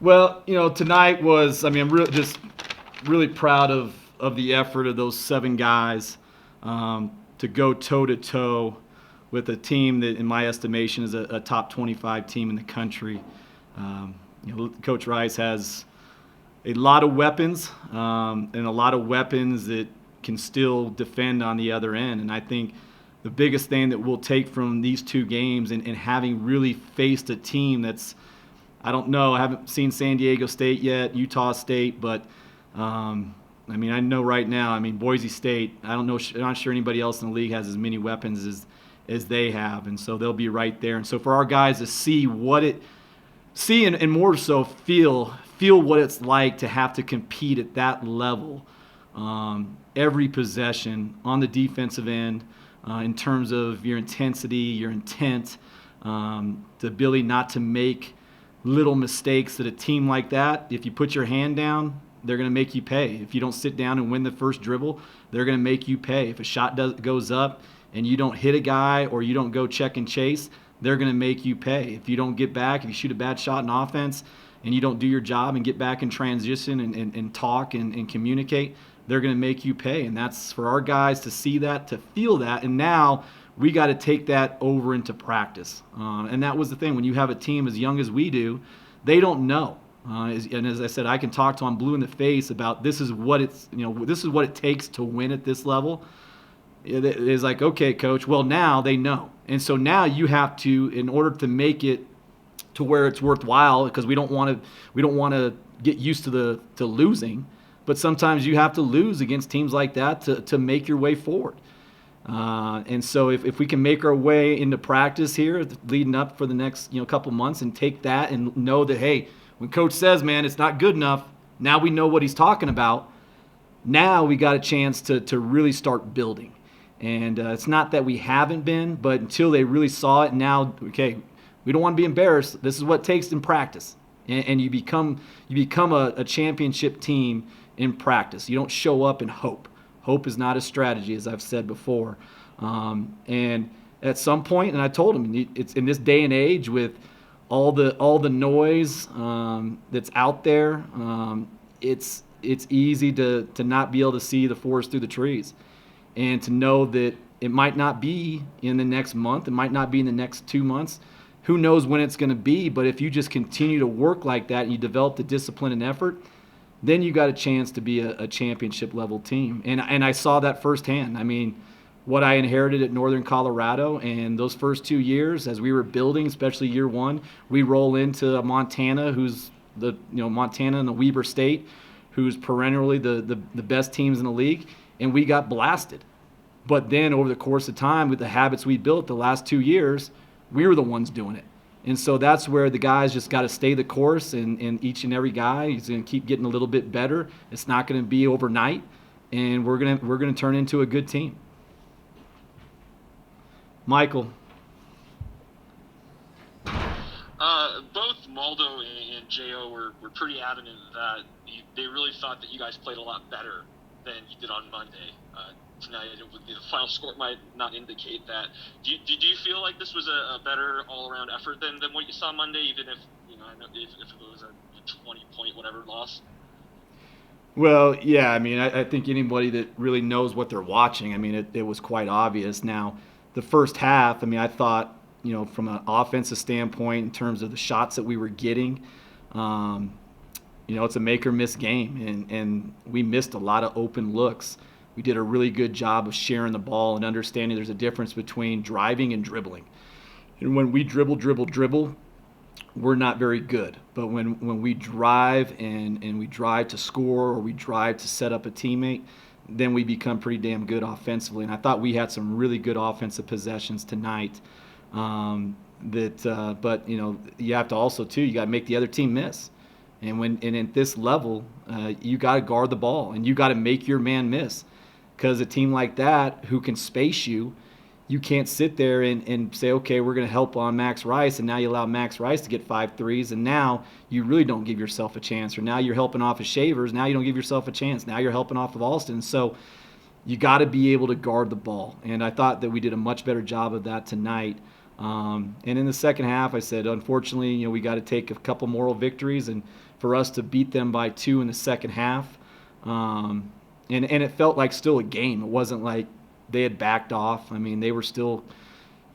Well, tonight was, I'm just really proud of the effort of those 7 guys to go toe-to-toe with a team that, in my estimation, is a top 25 team in the country. Coach Rice has a lot of weapons and a lot of weapons that can still defend on the other end. And I think the biggest thing that we'll take from these 2 games and having really faced a team that's, I don't know, I haven't seen San Diego State yet, Utah State, but I know right now, Boise State, I'm not sure anybody else in the league has as many weapons as they have, and so they'll be right there. And so for our guys to see and more so feel what it's like to have to compete at that level, every possession on the defensive end, in terms of your intensity, your intent, the ability not to make little mistakes that a team like that, if you put your hand down, they're going to make you pay. If you don't sit down and win the first dribble, they're going to make you pay. If a shot goes up and you don't hit a guy or you don't go check and chase, they're going to make you pay. If you don't get back, if you shoot a bad shot in offense and you don't do your job and get back in transition and talk and communicate, they're going to make you pay. And that's for our guys to see that, to feel that. And now we got to take that over into practice. And that was the thing. When you have a team as young as we do, they don't know. And as I said, I can talk to them blue in the face about this is what it takes to win at this level. It is like, okay, coach, well, now they know. And so now you have to, in order to make it to where it's worthwhile, because we don't want to get used to losing, but sometimes you have to lose against teams like that to make your way forward. And so if we can make our way into practice here leading up for the next couple months and take that and know that, hey, when coach says, man, it's not good enough, now we know what he's talking about. Now we got a chance to really start building. And it's not that we haven't been, but until they really saw it, now, okay, we don't want to be embarrassed. This is what it takes in practice. And you become a championship team in practice. You don't show up and hope. Hope is not a strategy, as I've said before. And at some point, and I told him, it's in this day and age with all the noise that's out there, it's easy to not be able to see the forest through the trees, and to know that it might not be in the next month, it might not be in the next 2 months. Who knows when it's going to be? But if you just continue to work like that and you develop the discipline and effort, then you got a chance to be a championship level team. And I saw that firsthand. What I inherited at Northern Colorado, and those first 2 years as we were building, especially year 1, we roll into Montana, who's Montana and the Weber State, who's perennially the best teams in the league, and we got blasted. But then over the course of time, with the habits we built the last 2 years, we were the ones doing it. And so that's where the guys just got to stay the course, and each and every guy is going to keep getting a little bit better. It's not going to be overnight, and we're going to turn into a good team. Michael. Both Maldo and Jo were pretty adamant that they really thought that you guys played a lot better than you did on Monday. Tonight, the final score might not indicate that. Do you feel like this was a better all-around effort than what you saw Monday, even if if it was a 20-point whatever loss? Well, yeah. I think anybody that really knows what they're watching, it was quite obvious. Now, the first half, I thought, from an offensive standpoint, in terms of the shots that we were getting, it's a make or miss game, and we missed a lot of open looks. We did a really good job of sharing the ball and understanding there's a difference between driving and dribbling. And when we dribble, we're not very good. But when we drive and we drive to score, or we drive to set up a teammate, then we become pretty damn good offensively. And I thought we had some really good offensive possessions tonight. But you have to also too, you got to make the other team miss. And at this level, you got to guard the ball, and you got to make your man miss. Because a team like that who can space you, you can't sit there and say, okay, we're going to help on Max Rice, and now you allow Max Rice to get 5 threes, and now you really don't give yourself a chance. Or now you're helping off of Shavers, now you don't give yourself a chance. Now you're helping off of Alston. So you got to be able to guard the ball. And I thought that we did a much better job of that tonight. And in the second half, I said, unfortunately, we got to take a couple moral victories, and for us to beat them by 2 in the second half, and it felt like still a game. It wasn't like they had backed off. I mean, they were still,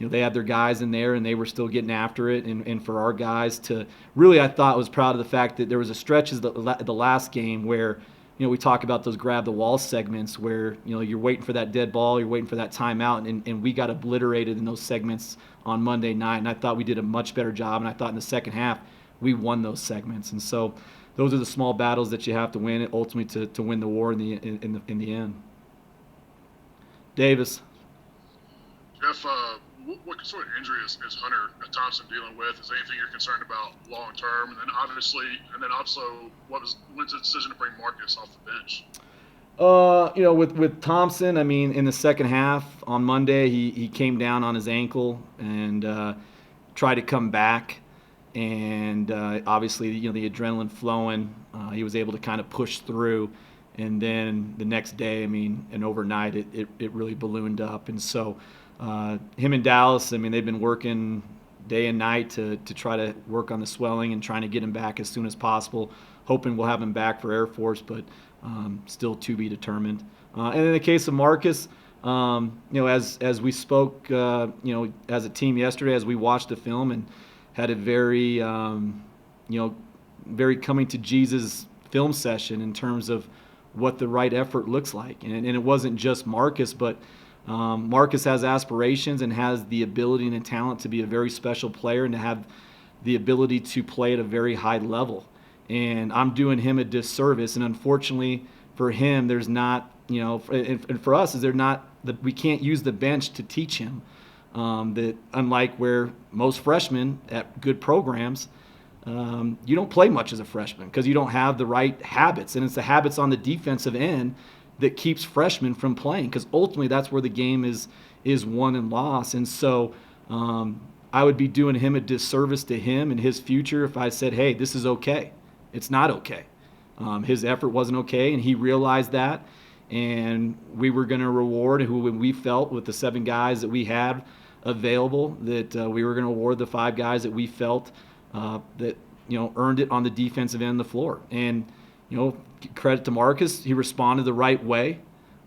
they had their guys in there, and they were still getting after it. And for our guys to really, I thought, was proud of the fact that there was a stretch of the last game where, we talk about those grab the wall segments where, you're waiting for that dead ball, you're waiting for that timeout, and we got obliterated in those segments on Monday night. And I thought we did a much better job, and I thought in the second half we won those segments. And so those are the small battles that you have to win ultimately to win the war in the end. Davis. Jeff, what sort of injury is Hunter Thompson dealing with? Is there anything you're concerned about long term? And then also, when's the decision to bring Marcus off the bench? With Thompson, I mean, in the second half on Monday, he came down on his ankle and tried to come back. And obviously, the adrenaline flowing, he was able to kind of push through. And then the next day, I mean, and overnight, it really ballooned up. And so him and Dallas, I mean, they've been working day and night to try to work on the swelling and trying to get him back as soon as possible, hoping we'll have him back for Air Force, but still to be determined. And in the case of Marcus, as we spoke, as a team yesterday, as we watched the film and had a very, very coming to Jesus film session in terms of what the right effort looks like. And it wasn't just Marcus, but Marcus has aspirations and has the ability and the talent to be a very special player and to have the ability to play at a very high level. And I'm doing him a disservice. And unfortunately for him, there's not, and for us, we can't use the bench to teach him. That unlike where most freshmen at good programs, you don't play much as a freshman because you don't have the right habits. And it's the habits on the defensive end that keeps freshmen from playing, because ultimately that's where the game is won and lost. And so I would be doing him a disservice to him and his future if I said, hey, this is okay. It's not okay. His effort wasn't okay, and he realized that. And we were going to reward who we felt with the 7 guys that we had available, that we were going to award the 5 guys that we felt that earned it on the defensive end of the floor. And credit to Marcus, he responded the right way.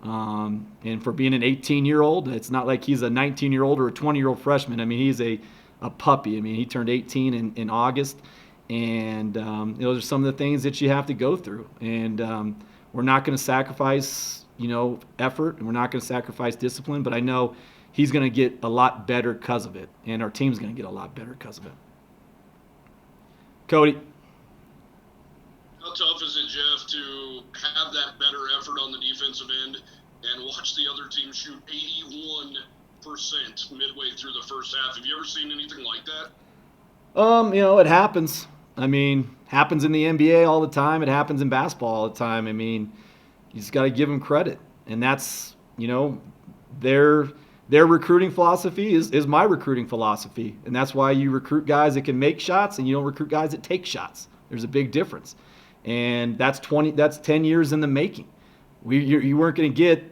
And for being an 18-year-old, it's not like he's a 19-year-old or a 20-year-old freshman. I mean, he's a puppy. I mean, he turned 18 in August. And those are some of the things that you have to go through. And we're not going to sacrifice, effort, and we're not going to sacrifice discipline. But I know he's going to get a lot better because of it, and our team's going to get a lot better because of it. Cody. How tough is it, Jeff, to have that better effort on the defensive end and watch the other team shoot 81% midway through the first half? Have you ever seen anything like that? It happens. I mean, happens in the NBA all the time. It happens in basketball all the time. I mean, you just got to give them credit. And that's, their recruiting philosophy is my recruiting philosophy. And that's why you recruit guys that can make shots and you don't recruit guys that take shots. There's a big difference. And that's 10 years in the making. You weren't going to get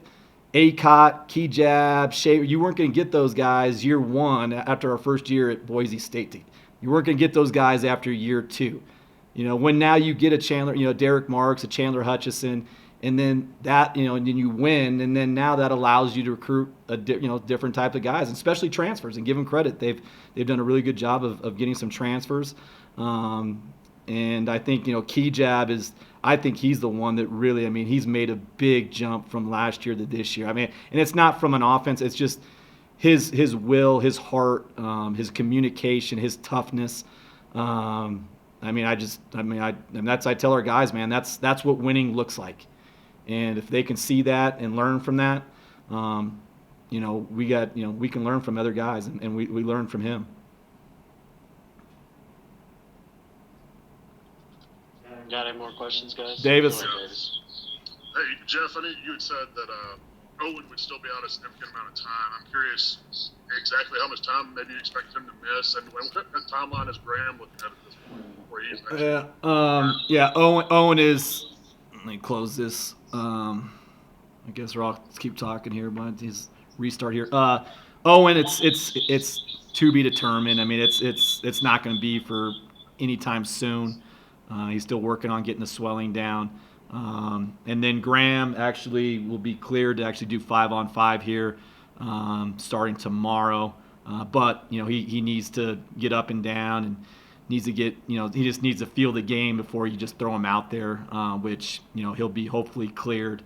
Acott, Key Jab, Shea. You weren't going to get those guys year 1 after our first year at Boise State. You weren't going to get those guys after year 2. When now you get a Chandler, Derek Marks, a Chandler Hutchison, and then that, and then you win, and then now that allows you to recruit different type of guys, especially transfers, and give them credit. They've done a really good job of getting some transfers. And I think, Key Jab I think he's the one that really, he's made a big jump from last year to this year. And it's not from an offense, it's just his will, his heart, his communication, his toughness. I tell our guys, man, that's what winning looks like. And if they can see that and learn from that, we can learn from other guys, and we learn from him. Got any more questions, guys? Davis. Hey, Jeff, I know you had said that Owen would still be out a significant amount of time. I'm curious exactly how much time maybe you expect him to miss, and what timeline is Graham looking at this point before he's next? Owen is. Let me close this. I guess let's keep talking here, but he's restart here. Owen, it's to be determined. I mean, it's not going to be for anytime soon. He's still working on getting the swelling down. And then Graham actually will be cleared to actually do 5-on-5 here starting tomorrow. But, he needs to get up and down and needs to get, he just needs to feel the game before you just throw him out there, which, he'll be hopefully cleared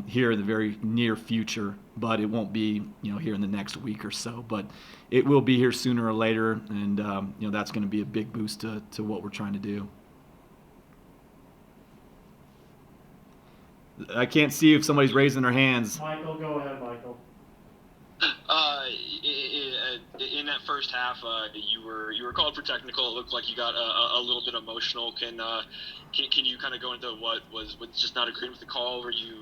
here in the very near future. But it won't be, here in the next week or so. But it will be here sooner or later, and, that's going to be a big boost to what we're trying to do. I can't see if somebody's raising their hands. Michael, go ahead, Michael. In that first half, you were called for technical. It looked like you got a little bit emotional. Can you kind of go into what was just not agreeing with the call? Were you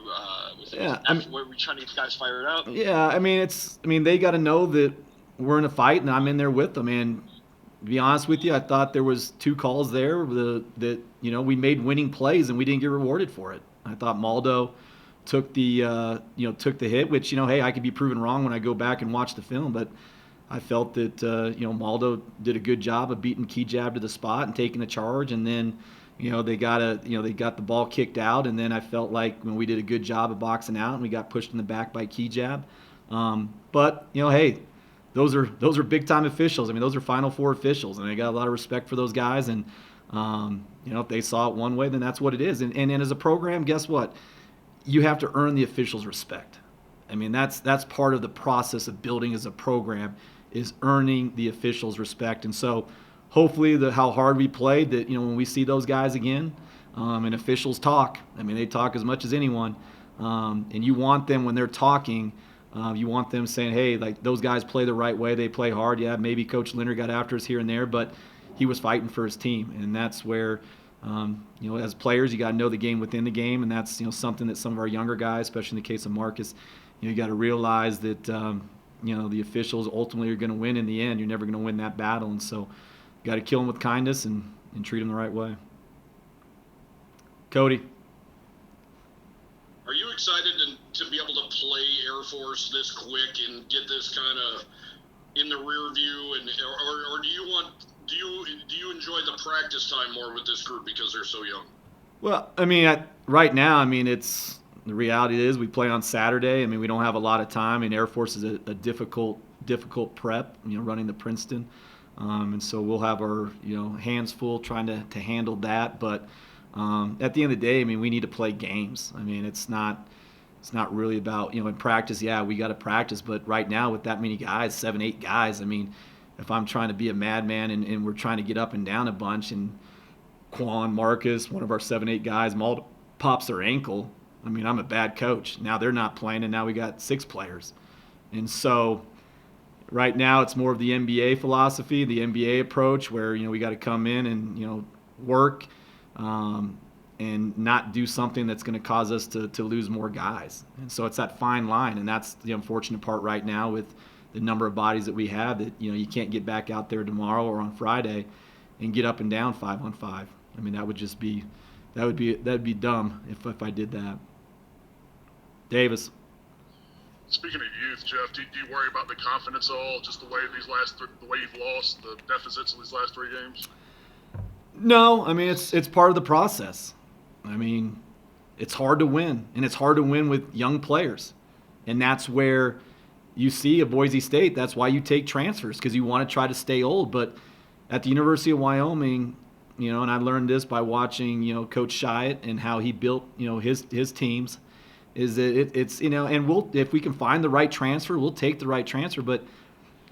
were we trying to get the guys fired up? Yeah, I mean they got to know that we're in a fight and I'm in there with them. And to be honest with you, I thought there was 2 calls there that we made winning plays and we didn't get rewarded for it. I thought Maldo took the hit, which hey, I could be proven wrong when I go back and watch the film, but I felt that Maldo did a good job of beating key jab to the spot and taking the charge, and then they got the ball kicked out, and then I felt like when we did a good job of boxing out and we got pushed in the back by key jab. But hey, those are big time officials. I mean, those are Final Four officials, and I got a lot of respect for those guys. And if they saw it one way, then that's what it is. And as a program, guess what? You have to earn the officials' respect. I mean, that's part of the process of building as a program, is earning the officials' respect. And so hopefully how hard we played, that when we see those guys again, and officials talk, I mean, they talk as much as anyone, and you want them, when they're talking, you want them saying, hey, like, those guys play the right way, they play hard. Yeah, maybe Coach Linder got after us here and there, but he was fighting for his team. And that's where as players, you got to know the game within the game, and that's something that some of our younger guys, especially in the case of Marcus, you got to realize that the officials ultimately are going to win in the end. You're never going to win that battle, and so you got to kill them with kindness and treat them the right way. Cody, are you excited to be able to play Air Force this quick and get this kind of in the rear view, and or do you enjoy the practice time more with this group because they're so young? Well, I mean, right now, I mean, it's the reality is we play on Saturday. I mean, we don't have a lot of time. I mean, Air Force is a difficult prep, running the Princeton. And so we'll have our, hands full trying to handle that. But at the end of the day, I mean, we need to play games. I mean, it's not really about, in practice, yeah, we got to practice. But right now with that many guys, 7, 8 guys, I mean, if I'm trying to be a madman and we're trying to get up and down a bunch, and Quan, Marcus, one of our 7, 8 guys, pops their ankle, I mean, I'm a bad coach. Now they're not playing, and now we got 6 players. And so right now it's more of the NBA philosophy, the NBA approach, where, we got to come in and, work and not do something that's going to cause us to lose more guys. And so it's that fine line, and that's the unfortunate part right now with the number of bodies that we have, that you can't get back out there tomorrow or on Friday and get up and down 5-on-5. I mean, that'd be dumb if I did that. Davis. Speaking of youth, Jeff, do you worry about the confidence at all? Just the way the way you've lost, the deficits in these last 3 games. No, I mean, it's part of the process. I mean, it's hard to win, and it's hard to win with young players, and that's where you see a Boise State. That's why you take transfers, because you want to try to stay old. But at the University of Wyoming, and I learned this by watching, Coach Shiat and how he built, his teams, is that it's and if we can find the right transfer, we'll take the right transfer. But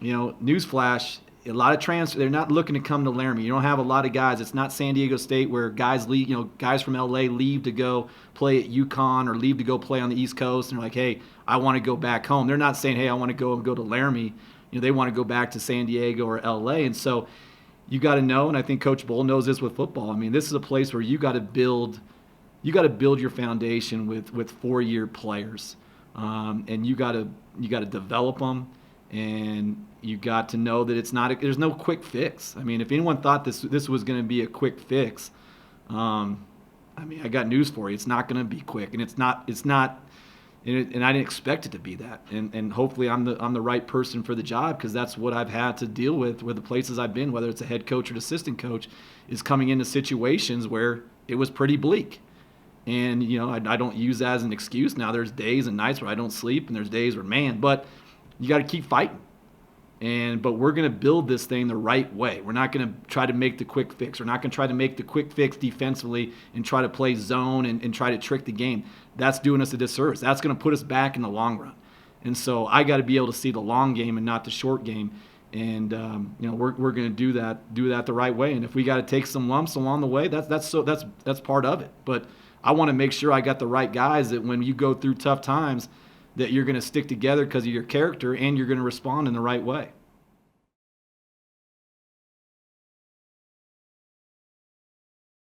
newsflash, a lot of transfer, they're not looking to come to Laramie. You don't have a lot of guys. It's not San Diego State where guys leave, guys from LA leave to go play at UConn or leave to go play on the East Coast, and they're like, hey, I want to go back home. They're not saying, hey, I want to go to Laramie. They want to go back to San Diego or LA. And so you got to know, and I think Coach Bull knows this with football. I mean, this is a place where you got to build your foundation with 4-year players, and you got to develop them, and you got to know that there's no quick fix. I mean, if anyone thought this was going to be a quick fix, I mean, I got news for you. It's not going to be quick, and it's not and I didn't expect it to be that. And hopefully I'm the right person for the job, because that's what I've had to deal with the places I've been, whether it's a head coach or an assistant coach, is coming into situations where it was pretty bleak. And, you know, I don't use that as an excuse. Now there's days and nights where I don't sleep, and there's days where, man, but you got to keep fighting. But we're going to build this thing the right way. We're not going to try to make the quick fix. We're not going to try to make the quick fix defensively and try to play zone and try to trick the game. That's doing us a disservice. That's going to put us back in the long run. And so I got to be able to see the long game and not the short game. And you know, we're going to do that the right way. And if we got to take some lumps along the way, that's part of it. But I want to make sure I got the right guys, that when you go through tough times, that you're going to stick together because of your character, and you're going to respond in the right way.